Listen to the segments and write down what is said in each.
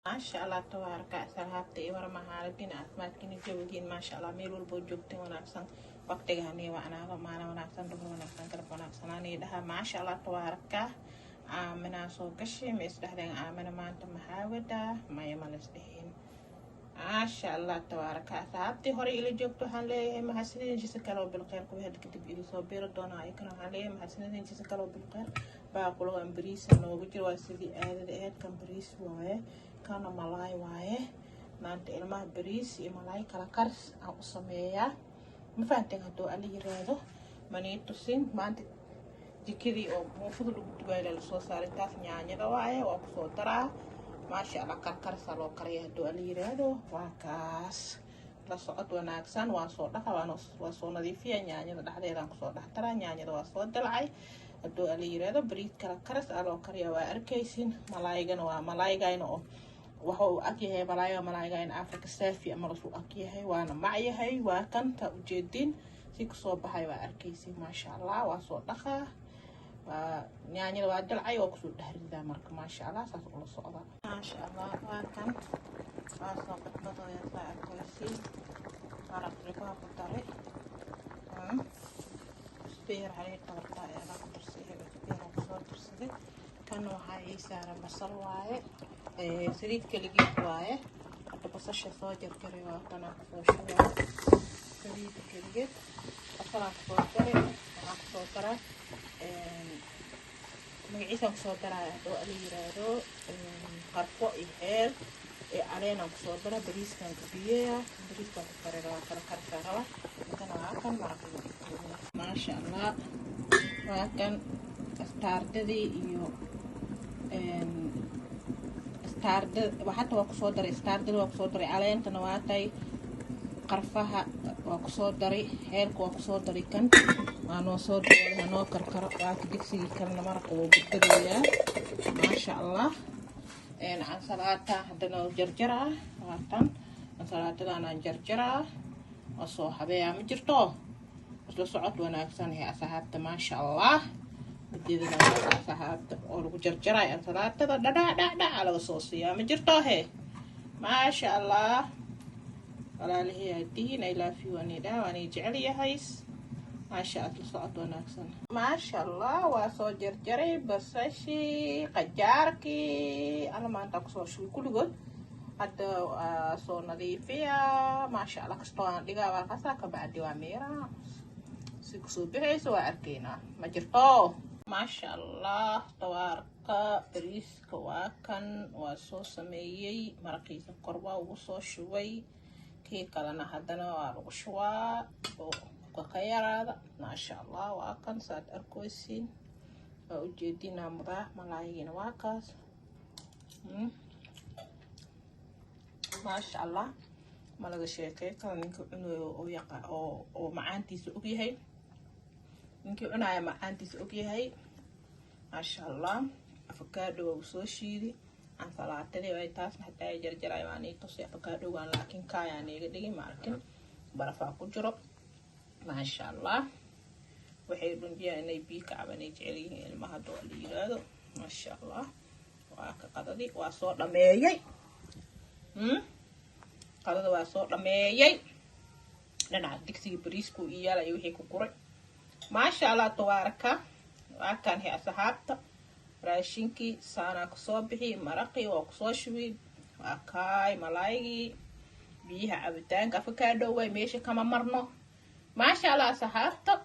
ما شاء الله تبارك أسرهبتي ورما حالتين أسمات كني جوجين ما شاء الله ميلول بوجوكتي ونفسن وقتي هني وأنا ما أنا ونفسن دخل ونفسن كرب ونفسن أنا ده ما شاء الله تبارك آمنا سوكشي مسده دين آمنا ما أنت محاودة ما يملسدين ما شاء الله تبارك أسرهبتي هوري إلى جوكتو هنلي محسنين جسكالو بالخير كوي هاد كتب إلي صبير دونا يكنا هنلي محسنين جسكالو بالخير باقولو أمبريس إنه وجر واسدي آد كان بريس واه كان ملاي واه maanta ilmaha bariis iyo malaay kala karis aan u sameeyaa ma fahanteen haduu ali yiraahdo mani tusin maanta jikadii oo muufada lagu dubaayay la soo saaray taas nyaanyada waaye waa ku soo daraa maasha Allah karkaris loo kariyo haduu ali yiraahdo waa kaas la socod wanaagsan waa soo dhaqa waa soo nadiifiyaa nyaanyada dhaxdeeda ku soo dhaxtaraa nyaanyada waa soo dalcay haduu ali yiraahdo bariis kala karis loo kariyo waa arkaysin malaayigana waa malaayigayna oo waxuu agyahay malaayga in Afrika saafi ama lasu agyahay waana macyahay waa kan ta ujeedin si ku soo baxay waa arkaysi ma sha Allah waa soo dhaqa waa nyaanyada waa dalcay oo ku soo dhaxrida marka ma sha Allah saas oo la socda ma sha Allah waa kan waa soo qadbado ya saa arkaysi maraq riba ku taray speer halay tabarta ya la ku tirsiga speer ku soo tirsiga kan waxa ay saaran basal waaye saliid kaligiis waaye hadda basasha soo jarjaray waa kana soo shubaa saliid kaligeed basal soo jaray waxaan soo daraa magaciisa soo daraa hadoo ali yiraahdo qarfo iyo heel caleen soo daraa bariiskan ku biyeeyaa bariiskan ku kareeraa kala karkaraa kana waa kan maraqii ma sha Allah waa kan startadii iyo waxaad waa ku soo daray startadii waa ku soo daray caleentana waa tay qarfaha waa ku soo daray heelka waa ku soo daray kan waa noo soo daray noo karkaro waa ka digsigii kalena maraqa oo badbadayaa ma sha Allah ansalaata hadana jarjaraa waa tan ansalaatadana jarjaraa oo soo habeeyaa ma jirto isla socod wanaagsan ee asxaabta ma sha Allah بدينا صاحب أو جرجرة يعني ثلاثة دا على صوصية مجرتها ما شاء الله ولا اللي هي الدين إلى في ونيدا ونيجعلي هايس ما شاء الله صعد وناكسن ما شاء الله وصو جرجرة بسشي قجاركي أنا ما أنتك شو كل جود هذا صو نظيفية ما شاء الله كستوان دقا وقصا كبعد واميرا سكسو بحيس وعركينا مجرتوه ما شاء الله تبارك بريس كواكن وصو سميي مرقيس قربا وصو شوي كي كلنا هدنا وارغشوا وكيرا ما شاء الله واكن ساد اركويسين وجدينا مضاه ملايين واكاس ما شاء الله ما لقى شيء كان نكو انو يقع او معانتي سوقيهي ninkii cunaya macaantiisa og yahay ma sha Allah avocado oo soo shiidi aan salaatadii ay taas maxay jarjaray waan ii tusay avocado gaan laakiin kaayaan iga dhigay ma arkin barafa ku jiro ma sha Allah waxay runjiyaan inay biyo ka cabanay jeceliin ilmaha doo la yiraahdo ma sha Allah waa ka qadadii waa soo dhameeyay qadada waa soo dhameeyay dhanac digsiga bariisku iyala iyo wixii ku kuray ما شاء الله تبارك وكان هي أصحابته راشينكي سانا كصوبحي مرقي وكصوشوي وكاي ملايجي بيها عبتان كافكادو ويمشي كما مرنو ما شاء الله أصحابته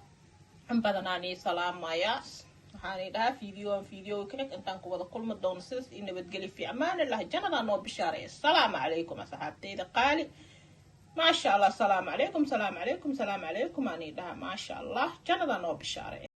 أم بدناني سلام ماياس هاني ده فيديو كيك انتان كوضا كل مدون سيس إني بتقلي في أمان الله جنة نو بشاري السلام عليكم أصحابتي إذا قالي ما شاء الله سلام عليكم أني ده ما شاء الله جنة نو بشاري